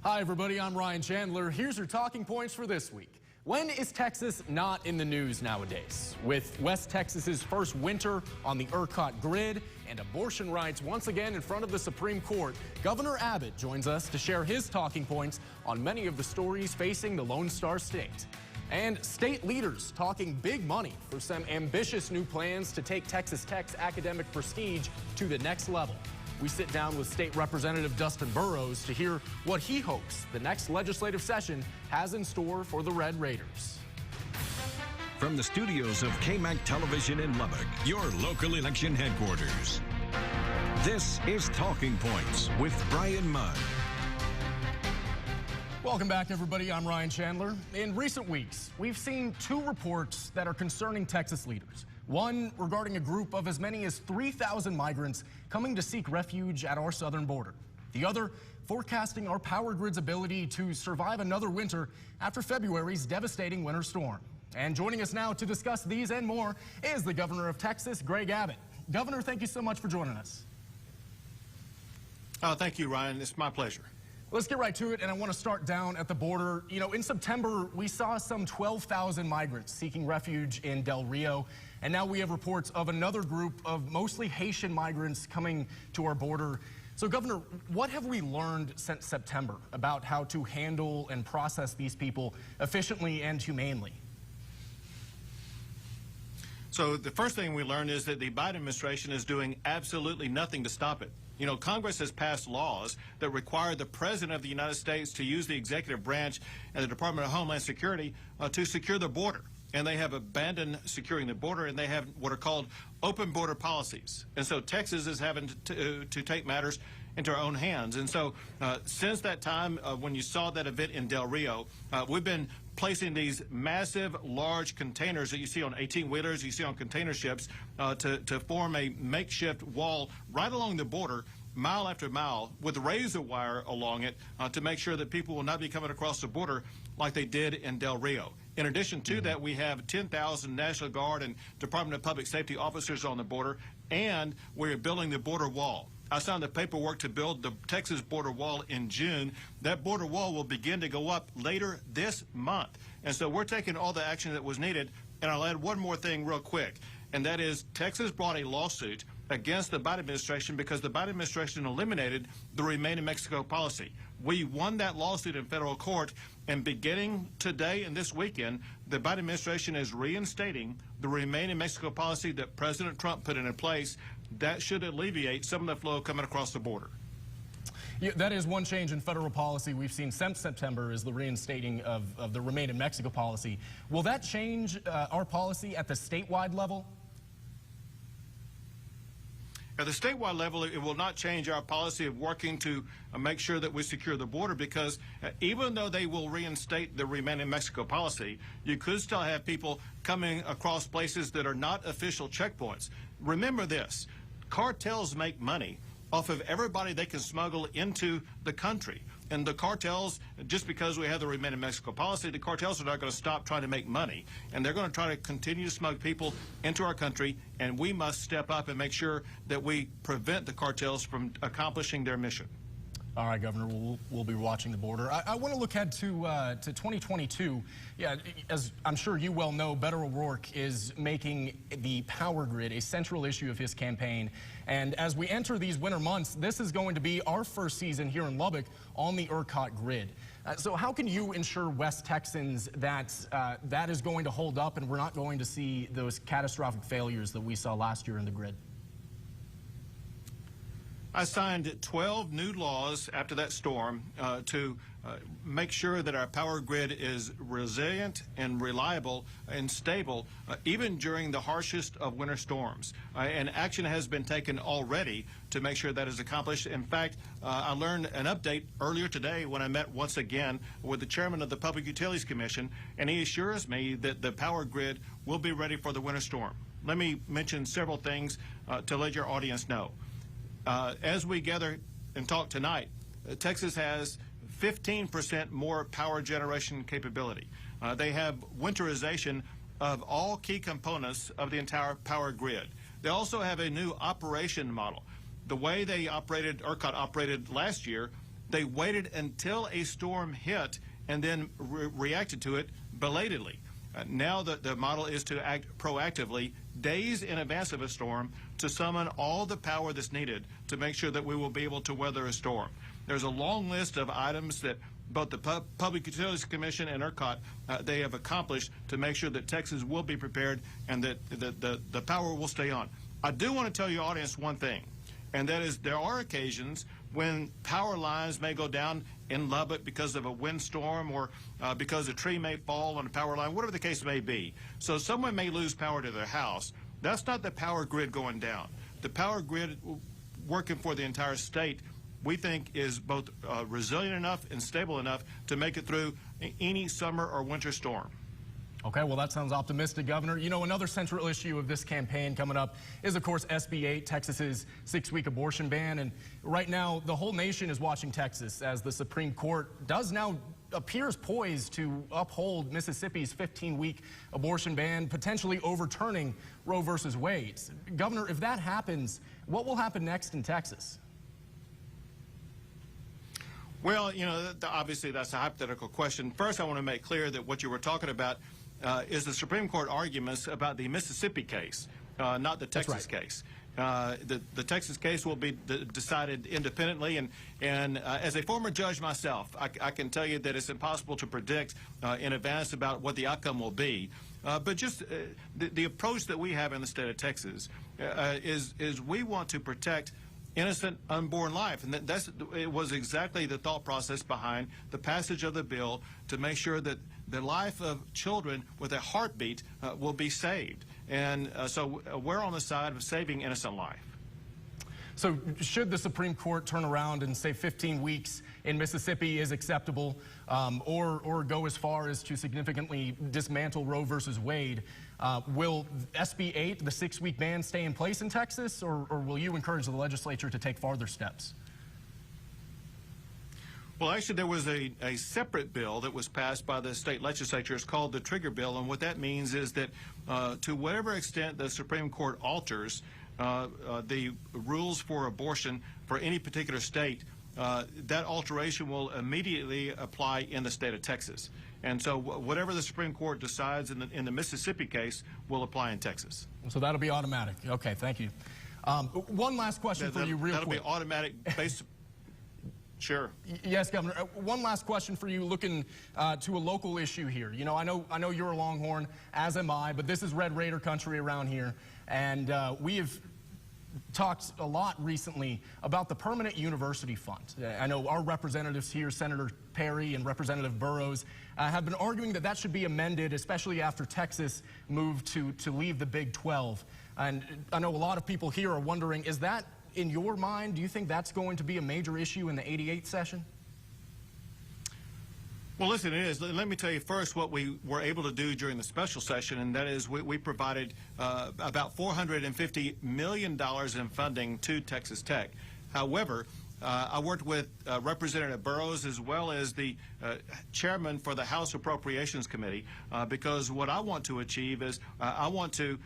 Hi, everybody. I'm Ryan Chandler. Here's your talking points for this week. When is Texas not in the news nowadays? With West Texas's first winter on the ERCOT grid and abortion rights once again in front of the Supreme Court, Governor Abbott joins us to share his talking points on many of the stories facing the Lone Star State. And state leaders talking big money for some ambitious new plans to take Texas Tech's academic prestige to the next level. We sit down with State Representative Dustin Burrows to hear what he hopes the next legislative session has in store for the Red Raiders. From the studios of KAMC Television in Lubbock, your local election headquarters. This is Talking Points with Bryan Mudd. Welcome back, everybody. I'm Ryan Chandler. In recent weeks, we've seen two reports that are concerning Texas leaders. One regarding a group of as many as 3,000 migrants coming to seek refuge at our southern border. The other forecasting our power grid's ability to survive another winter after February's devastating winter storm. And joining us now to discuss these and more is the governor of Texas, Greg Abbott. Governor, thank you so much for joining us. Thank you, Ryan. It's my pleasure. Let's get right to it, and I want to start down at the border. You know, in September, we saw some 12,000 migrants seeking refuge in Del Rio, and now we have reports of another group of mostly Haitian migrants coming to our border. So, Governor, what have we learned since September about how to handle and process these people efficiently and humanely? So the first thing we learned is that the Biden administration is doing absolutely nothing to stop it. You know, Congress has passed laws that require the President of the United States to use the executive branch and the Department of Homeland Security to secure the border. And they have abandoned securing the border, and they have what are called open border policies. And so Texas is having to take matters into our own hands. And so since that time, when you saw that event in Del Rio, we've been placing these massive, large containers that you see on 18-wheelers, you see on container ships, to form a makeshift wall right along the border, mile after mile, with razor wire along it to make sure that people will not be coming across the border like they did in Del Rio. In addition to that, we have 10,000 National Guard and Department of Public Safety officers on the border, and we're building the border wall. I signed the paperwork to build the Texas border wall in June. That border wall will begin to go up later this month. And so we're taking all the action that was needed. And I'll add one more thing real quick, and that is Texas brought a lawsuit against the Biden administration because the Biden administration eliminated the Remain in Mexico policy. We won that lawsuit in federal court, and beginning today and this weekend, the Biden administration is reinstating the Remain in Mexico policy that President Trump put in place. That should alleviate some of the flow coming across the border. Yeah, that is one change in federal policy we've seen since September is the reinstating of the Remain in Mexico policy. Will that change our policy at the statewide level? At the statewide level, it will not change our policy of working to make sure that we secure the border, because even though they will reinstate the Remain in Mexico policy, you could still have people coming across places that are not official checkpoints. Remember this, cartels make money off of everybody they can smuggle into the country. And the cartels, just because we have the Remain in Mexico policy, the cartels are not going to stop trying to make money. And they're going to try to continue to smuggle people into our country, and we must step up and make sure that we prevent the cartels from accomplishing their mission. All right, Governor, we'll be watching the border. I want to look ahead to 2022. Yeah, as I'm sure you well know, Beto O'Rourke is making the power grid a central issue of his campaign. And as we enter these winter months, this is going to be our first season here in Lubbock on the ERCOT grid. So how can you ensure West Texans that that is going to hold up and we're not going to see those catastrophic failures that we saw last year in the grid? I signed 12 new laws after that storm to make sure that our power grid is resilient and reliable and stable, even during the harshest of winter storms. And action has been taken already to make sure that is accomplished. In fact, I learned an update earlier today when I met once again with the chairman of the Public Utilities Commission, and he assures me that the power grid will be ready for the winter storm. Let me mention several things to let your audience know. As we gather and talk tonight, Texas has 15% more power generation capability. They have winterization of all key components of the entire power grid. They also have a new operation model. The way they operated, ERCOT operated last year, They waited until a storm hit and then reacted to it belatedly. Now the model is to act proactively, days in advance of a storm, to summon all the power that's needed to make sure that we will be able to weather a storm. There's a long list of items that both the Public Utilities Commission and ERCOT, they have accomplished to make sure that Texas will be prepared and that the power will stay on. I do want to tell your audience one thing, and that is there are occasions when power lines may go down in Lubbock because of a windstorm or because a tree may fall on a power line, whatever the case may be. So someone may lose power to their house. That's not the power grid going down. The power grid working for the entire state, we think, is both resilient enough and stable enough to make it through any summer or winter storm. Okay, well, that sounds optimistic, Governor. You know, another central issue of this campaign coming up is, of course, SB 8, Texas's 6-week abortion ban. And right now, the whole nation is watching Texas as the Supreme Court appears poised to uphold Mississippi's 15-week abortion ban, potentially overturning Roe versus Wade. Governor, if that happens, what will happen next in Texas? Well, you know, obviously that's a hypothetical question. First, I want to make clear that what you were talking about is the Supreme Court arguments about the Mississippi case, not the Texas case. The Texas case will be decided independently, and as a former judge myself, I can tell you that it's impossible to predict in advance about what the outcome will be. But just the approach that we have in the state of Texas is we want to protect innocent unborn life, and it was exactly the thought process behind the passage of the bill, to make sure that the life of children with a heartbeat will be saved. And so we're on the side of saving innocent life. So should the Supreme Court turn around and say 15 weeks in Mississippi is acceptable, or go as far as to significantly dismantle Roe versus Wade, will SB 8, the 6-week ban, stay in place in Texas, or will you encourage the legislature to take farther steps? Well, actually, there was a separate bill that was passed by the state legislature. It's called the Trigger Bill, and what that means is that to whatever extent the Supreme Court alters the rules for abortion for any particular state, that alteration will immediately apply in the state of Texas. And so whatever the Supreme Court decides in the Mississippi case will apply in Texas. So that'll be automatic. Okay, thank you. One last question for you real quick. That'll be automatic based. Sure. Yes, Governor. One last question for you, looking to a local issue here. You know, I know you're a Longhorn, as am I, but this is Red Raider country around here, and we have talked a lot recently about the Permanent University Fund. I know our representatives here, Senator Perry and Representative Burrows, have been arguing that should be amended, especially after Texas moved to leave the Big 12. And I know a lot of people here are wondering, is that, in your mind, do you think that's going to be a major issue in the 88th session? Well, listen, it is. Let me tell you first what we were able to do during the special session, and that is we provided about $450 million in funding to Texas Tech. However, I worked with Representative Burrows as well as the chairman for the House Appropriations Committee, because what I want to achieve is I want to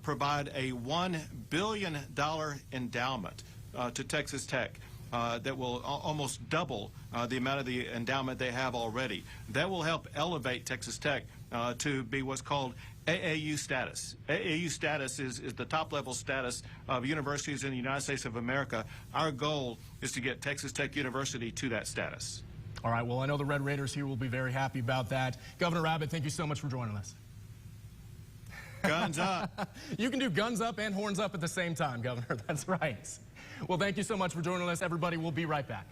provide a $1 billion endowment to Texas Tech. That will almost double the amount of the endowment they have already. That will help elevate Texas Tech to be what's called AAU status. AAU status is the top-level status of universities in the United States of America. Our goal is to get Texas Tech University to that status. All right, well, I know the Red Raiders here will be very happy about that. Governor Abbott, thank you so much for joining us. Guns up. You can do guns up and horns up at the same time, Governor. That's right. Well, thank you so much for joining us, everybody. We'll be right back.